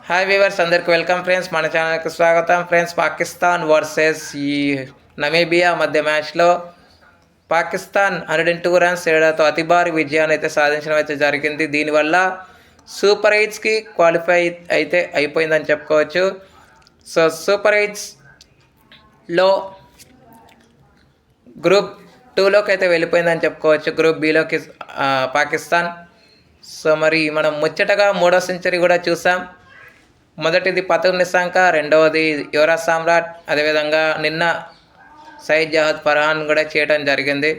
Hi viewers, అందరికి welcome friends. మన ఛానల్కి స్వాగతం ఫ్రెండ్స్. పాకిస్తాన్ వర్సెస్ ఈ నమీబియా మధ్య మ్యాచ్లో పాకిస్తాన్ 102 రన్స్ తేడాతో అతి భారీ విజయాన్ని అయితే సాధించడం అయితే జరిగింది. దీనివల్ల సూపర్ ఎయిట్స్కి క్వాలిఫై అయితే అయిపోయిందని చెప్పుకోవచ్చు. సో సూపర్ ఎయిట్స్లో గ్రూప్ 2లోకి అయితే వెళ్ళిపోయిందని చెప్పుకోవచ్చు. గ్రూప్ బిలోకి పాకిస్తాన్. సో మరి మనం ముచ్చటగా 3వ సెంచరీ కూడా చూసాం. మొదటిది పతుల్ నిశాంక, రెండవది యువరాజ్ సామ్రాట్, అదేవిధంగా నిన్న సయీద్ జహాద్ ఫర్హాన్ కూడా చేయడం జరిగింది.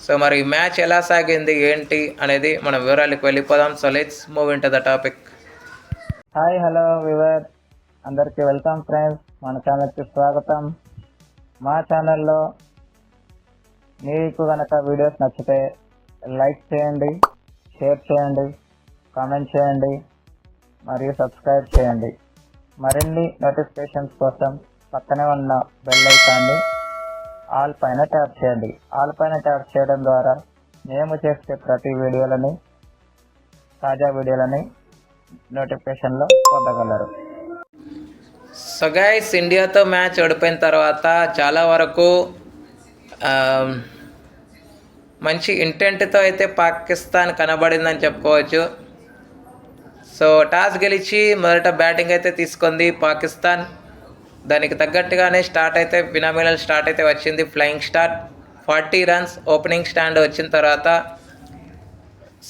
సో మరి మ్యాచ్ ఎలా సాగింది ఏంటి అనేది మనం వివరాలకు వెళ్ళిపోదాం. So let's move in to the topic. Hi hello we were, అందరికీ వెల్కమ్ ఫ్రెండ్స్. మన ఛానల్కి స్వాగతం. మా ఛానల్లో మీకు కనుక వీడియోస్ నచ్చితే లైక్ చేయండి, షేర్ చేయండి, కామెంట్ చేయండి మరియు సబ్స్క్రైబ్ చేయండి. మరిన్ని నోటిఫికేషన్స్ కోసం పక్కనే ఉన్న బెల్ ఐకాన్ని ఆల్ పైన ట్యాప్ చేయండి. ఆల్ పైన ట్యాప్ చేయడం ద్వారా మేము చేసే ప్రతి వీడియోలని, తాజా వీడియోలని నోటిఫికేషన్లో పొందగలరు. సో గైస్, ఇండియాతో మ్యాచ్ ఓడిపోయిన తర్వాత చాలా వరకు మంచి ఇంటెంట్తో అయితే పాకిస్తాన్ కనబడిందని చెప్పుకోవచ్చు. సో టాస్ గెలిచి మొదట బ్యాటింగ్ అయితే తీసుకుంది పాకిస్తాన్. దానికి తగ్గట్టుగానే స్టార్ట్ అయితే ఫినామినల్ స్టార్ట్ అయితే వచ్చింది. Flying start 40 runs opening stand వచ్చిన తర్వాత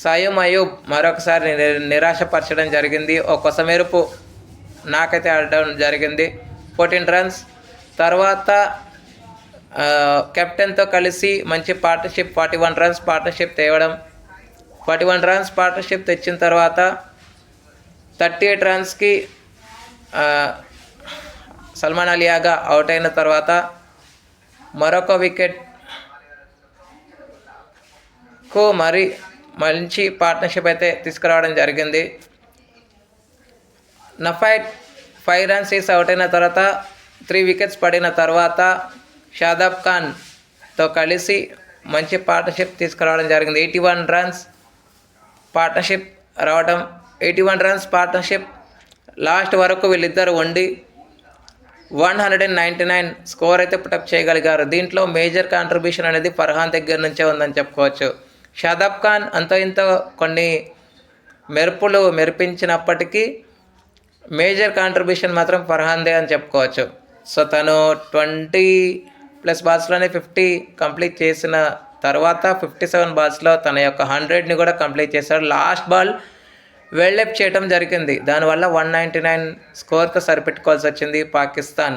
సయీమ్ అయూబ్ మరొకసారి నిరాశపరచడం జరిగింది. ఒక కొసమెరుపు నాకైతే ఆడడం జరిగింది. 14 రన్స్ తర్వాత కెప్టెన్తో కలిసి మంచి పార్ట్నర్షిప్ 41 రన్స్ పార్ట్నర్షిప్ తేవడం. 41 రన్స్ పార్ట్నర్షిప్ తెచ్చిన తర్వాత 38 రన్స్కి సల్మాన్ అలియాగా అవుట్ అయిన తర్వాత మరొక వికెట్కు మరి మంచి పార్ట్నర్షిప్ అయితే తీసుకురావడం జరిగింది. నఫైట్ 5 రన్స్ వేసి అవుట్ అయిన తర్వాత 3 వికెట్స్ పడిన తర్వాత షాదాబ్ ఖాన్తో కలిసి మంచి పార్ట్నర్షిప్ తీసుకురావడం జరిగింది. 81 రన్స్ పార్ట్నర్షిప్ రావడం. 81 రన్స్ పార్ట్నర్షిప్ లాస్ట్ వరకు వీళ్ళిద్దరు ఉండి 199 స్కోర్ అయితే పుటప్ చేయగలిగారు. దీంట్లో మేజర్ కాంట్రిబ్యూషన్ అనేది ఫర్హాన్ దగ్గర నుంచే ఉందని చెప్పుకోవచ్చు. షాదాబ్ ఖాన్ అంతో ఇంతో కొన్ని మెరుపులు మెరిపించినప్పటికీ మేజర్ కాంట్రిబ్యూషన్ మాత్రం ఫర్హాన్దే అని చెప్పుకోవచ్చు. సో తను 20+ బాల్స్లోనే 50 కంప్లీట్ చేసిన తర్వాత 57 బాల్స్లో తన యొక్క 100ని కూడా కంప్లీట్ చేశాడు. లాస్ట్ బాల్ వెల్డెప్ చేయడం జరిగింది. దానివల్ల 199 స్కోర్తో సరిపెట్టుకోవాల్సి వచ్చింది పాకిస్తాన్.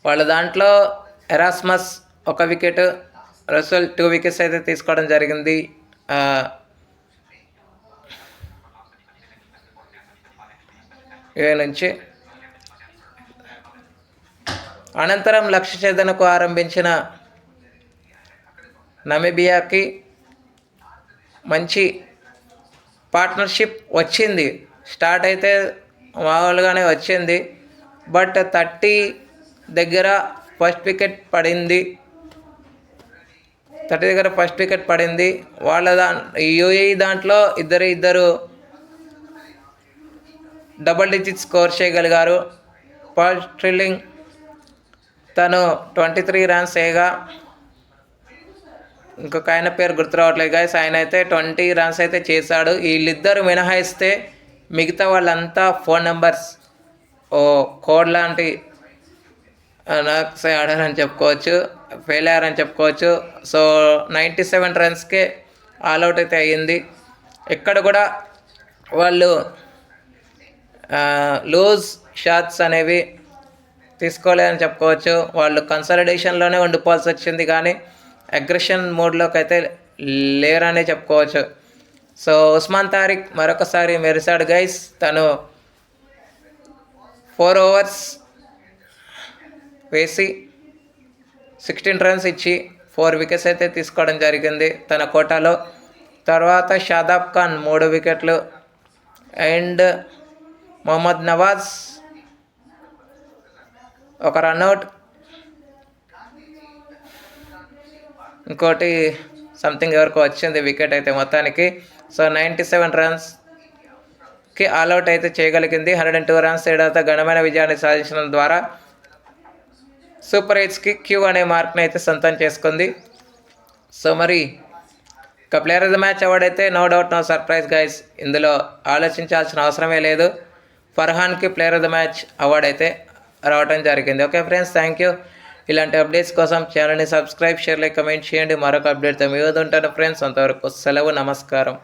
వాళ్ళ దాంట్లో ఎరాస్మస్ 1 వికెట్, రసల్ 2 వికెట్స్ అయితే తీసుకోవడం జరిగింది. నుంచి అనంతరం లక్ష్య ఛేదనకు ఆరంభించిన నమీబియాకి మంచి పార్ట్నర్షిప్ వచ్చింది. స్టార్ట్ అయితే మామూలుగానే వచ్చింది, బట్ 30 దగ్గర ఫస్ట్ వికెట్ పడింది. 30 దగ్గర ఫస్ట్ వికెట్ పడింది. వాళ్ళ యూఏఈ దాంట్లో ఇద్దరు డబుల్ డిజిట్ స్కోర్ చేయగలిగారు. పాల్ స్ట్రిల్లింగ్ తను 23 రన్స్ వేయగా, ఇంకొక ఆయన పేరు గుర్తు రావట్లేదు గైస్, ఆయన అయితే 20 రన్స్ అయితే చేశాడు. వీళ్ళిద్దరు మినహాయిస్తే మిగతా వాళ్ళంతా ఫోన్ నెంబర్స్ కోడ్ లాంటి ఆడారని చెప్పుకోవచ్చు, ఫెయిల్ అయ్యారని చెప్పుకోవచ్చు. సో 97 రన్స్కే ఆల్అవుట్ అయితే అయ్యింది. ఎక్కడ కూడా వాళ్ళు లూజ్ షాట్స్ అనేవి తీసుకోలేదని చెప్పుకోవచ్చు. వాళ్ళు కన్సాలిడేషన్లోనే ఉండిపోవాల్సి వచ్చింది, కానీ అగ్రెషన్ మోడ్లోకి అయితే లేరనే చెప్పుకోవచ్చు. సో ఉస్మాన్ తారిక్ మరొకసారి మెరిసాడు గైస్. తను 4 ఓవర్స్ వేసి 16 రన్స్ ఇచ్చి 4 వికెట్స్ అయితే తీసుకోవడం జరిగింది తన కోటాలో. తర్వాత షాదాబ్ ఖాన్ 3 వికెట్లు అండ్ మొహమ్మద్ నవాజ్ 1 రన్అట్, ఇంకోటి సంథింగ్ ఎవరికో వచ్చింది వికెట్ అయితే మొత్తానికి. సో 97 రన్స్ కి ఆల్అవుట్ అయితే చేయగలిగింది. 102 రన్స్ తేడాతో ఘనమైన విజయాన్ని సాధించడం ద్వారా సూపర్ ఎయిట్స్కి క్యూ అనే మార్క్ని అయితే సొంతం చేసుకుంది. సో మరి ఇక player of the match award అయితే no doubt no surprise guys, ఇందులో ఆలోచించాల్సిన అవసరమే లేదు. ఫర్హాన్కి player of the match award అయితే రావడం జరిగింది. Okay friends, thank you. ఇలాంటి అప్డేట్స్ కోసం ఛానల్ని సబ్స్క్రైబ్, షేర్, లైక్, కమెంట్ చేయండి. మరొక అప్డేట్తో మీ వద్ద ఉంటాను ఫ్రెండ్స్. అంతవరకు సెలవు, నమస్కారం.